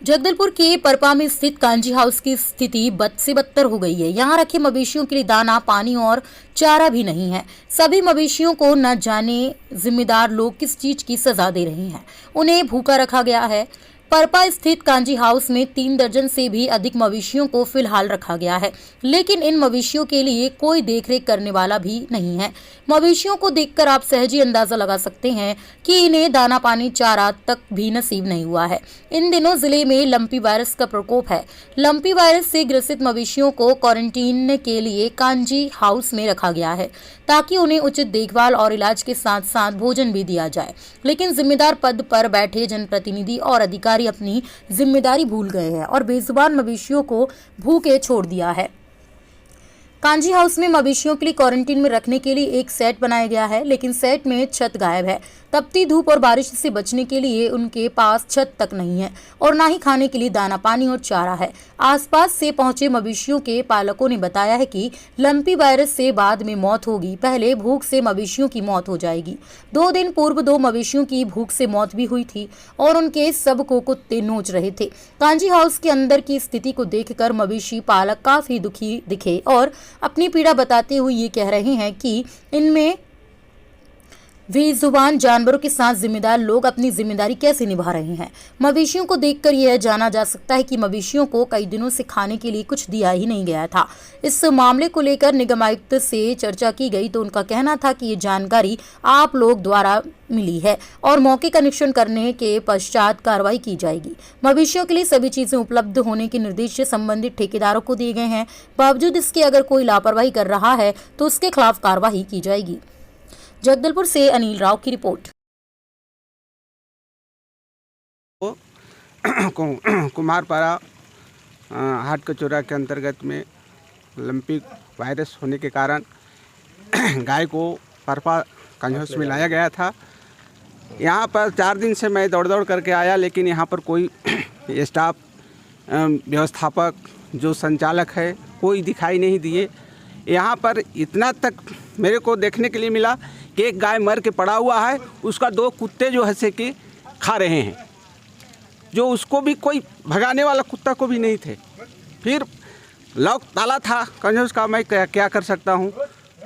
जगदलपुर के परपा में स्थित कांजी हाउस की स्थिति बद से बदतर हो गई है। यहाँ रखे मवेशियों के लिए दाना, पानी और चारा भी नहीं है। सभी मवेशियों को न जाने जिम्मेदार लोग किस चीज की सजा दे रहे हैं, उन्हें भूखा रखा गया है। परपा स्थित कांजी हाउस में 3 दर्जन से भी अधिक मवेशियों को फिलहाल रखा गया है, लेकिन इन मवेशियों के लिए कोई देखरेख करने वाला भी नहीं है। मवेशियों को देखकर आप सहज ही अंदाजा लगा सकते हैं कि इन्हें दाना, पानी, चारा तक भी नसीब नहीं हुआ है। इन दिनों जिले में लंपी वायरस का प्रकोप है। लंपी वायरस से ग्रसित मवेशियों को क्वारंटीन के लिए कांजी हाउस में रखा गया है, ताकि उन्हें उचित देखभाल और इलाज के साथ साथ भोजन भी दिया जाए। लेकिन जिम्मेदार पद पर बैठे जनप्रतिनिधि और अधिकारी अपनी जिम्मेदारी भूल गए हैं और बेजुबान मवेशियों को भूखे छोड़ दिया है। कांजी हाउस में मवेशियों के लिए क्वारंटीन में रखने के लिए एक सेट बनाया गया है, लेकिन सेट में छत गायब है। तपती धूप और बारिश से बचने के लिए उनके पास छत तक नहीं है और ना ही खाने के लिए दाना, पानी और चारा है। आसपास से पहुंचे मवेशियों के पालकों ने बताया है कि लंपी वायरस से बाद में मौत होगी, पहले भूख से मवेशियों की मौत हो जाएगी। 2 दिन पूर्व 2 मवेशियों की भूख से मौत भी हुई थी और उनके सब को कुत्ते नोच रहे थे। कांजी हाउस के अंदर की स्थिति को देखकर मवेशी पालक काफी दुखी दिखे और अपनी पीड़ा बताते हुए ये कह रहे हैं कि इनमें बेजुबान जानवरों के साथ जिम्मेदार लोग अपनी जिम्मेदारी कैसे निभा रहे हैं। मवेशियों को देखकर यह जाना जा सकता है कि मवेशियों को कई दिनों से खाने के लिए कुछ दिया ही नहीं गया था। इस मामले को लेकर निगम आयुक्त से चर्चा की गई तो उनका कहना था कि ये जानकारी आप लोग द्वारा मिली है और मौके का निरीक्षण करने के पश्चात कार्रवाई की जाएगी। मवेशियों के लिए सभी चीजें उपलब्ध होने के निर्देश संबंधित ठेकेदारों को दिए गए हैं। बावजूद इसके अगर कोई लापरवाही कर रहा है तो उसके खिलाफ कार्रवाई की जाएगी। जगदलपुर से अनिल राव की रिपोर्ट। कुमारपाड़ा हाट कचौरा के अंतर्गत में लंपी वायरस होने के कारण गाय को परपा कांजी हाउस में लाया गया था। यहाँ पर 4 दिन से मैं दौड़ करके आया, लेकिन यहाँ पर कोई स्टाफ, व्यवस्थापक, जो संचालक है, कोई दिखाई नहीं दिए। यहाँ पर इतना तक मेरे को देखने के लिए मिला कि एक गाय मर के पड़ा हुआ है, उसका 2 कुत्ते जो है से कि खा रहे हैं, जो उसको भी कोई भगाने वाला कुत्ता को भी नहीं थे। फिर लॉक ताला था कांजी हाउस का, मैं क्या कर सकता हूँ।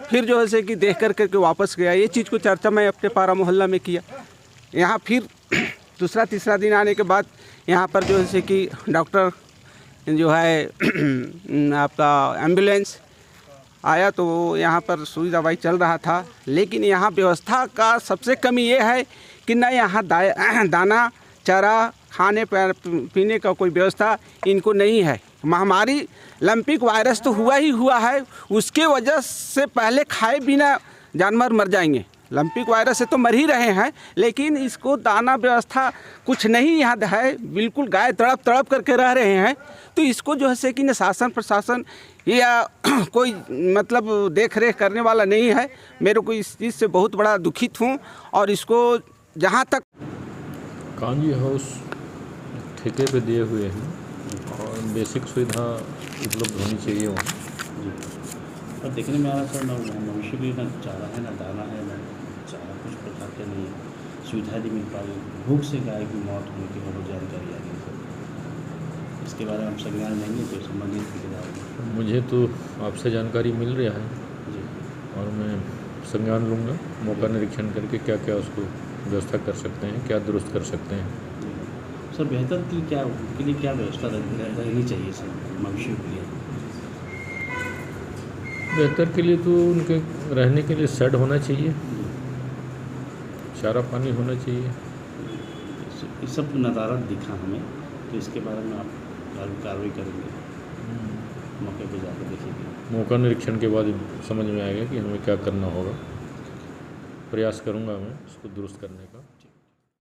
फिर जो है से कि देख करके वापस गया। ये चीज़ को चर्चा मैं अपने पारा मोहल्ला में किया। यहाँ फिर दूसरा तीसरा दिन आने के बाद यहाँ पर जो है से कि डॉक्टर जो है आपका एम्बुलेंस आया, तो यहाँ पर सुई दवाई चल रहा था। लेकिन यहाँ व्यवस्था का सबसे कमी ये है कि न यहाँ दाना, चारा, खाने पीने का कोई व्यवस्था इनको नहीं है। महामारी लंपिक वायरस तो हुआ ही हुआ है, उसके वजह से पहले खाए बिना जानवर मर जाएंगे। लंपिक वायरस से तो मर ही रहे हैं, लेकिन इसको दाना व्यवस्था कुछ नहीं यहाँ है। बिल्कुल गाय तड़प करके रह रहे हैं। तो इसको जो है से कि न शासन प्रशासन या कोई मतलब देख रेख करने वाला नहीं है। मेरे को इस चीज़ से बहुत बड़ा दुखित हूँ। और इसको जहाँ तक कांजी हाउस ठेके पे दिए हुए हैं और बेसिक सुविधा उपलब्ध होनी चाहिए वहाँ। और देखने में आ रहा सर, ना मवेशी भी ना चारा है, ना दाना है, ना चारा, कुछ प्रकार के नहीं सुविधा नहीं मिल पा रही। भूख से गाय की मौत होने की बहुत जानकारी आ गई सर। इसके बारे में हम संज्ञान लेंगे तो संबंधित ठेकेदार। मुझे तो आपसे जानकारी मिल रहा है जी, और मैं संज्ञान लूँगा। मौका निरीक्षण करके क्या क्या उसको व्यवस्था कर सकते हैं, क्या दुरुस्त कर सकते हैं। सर बेहतर के लिए क्या व्यवस्था रहनी चाहिए सर मवेशियों के लिए? बेहतर के लिए तो उनके रहने के लिए शेड होना चाहिए, चारा पानी होना चाहिए। इस सब नज़ारत दिखा हमें, तो इसके बारे में आप कार्रवाई करेंगे? मौके पे जाकर देखिए। मौका निरीक्षण के बाद समझ में आएगा कि हमें क्या करना होगा। प्रयास करूंगा मैं इसको दुरुस्त करने का।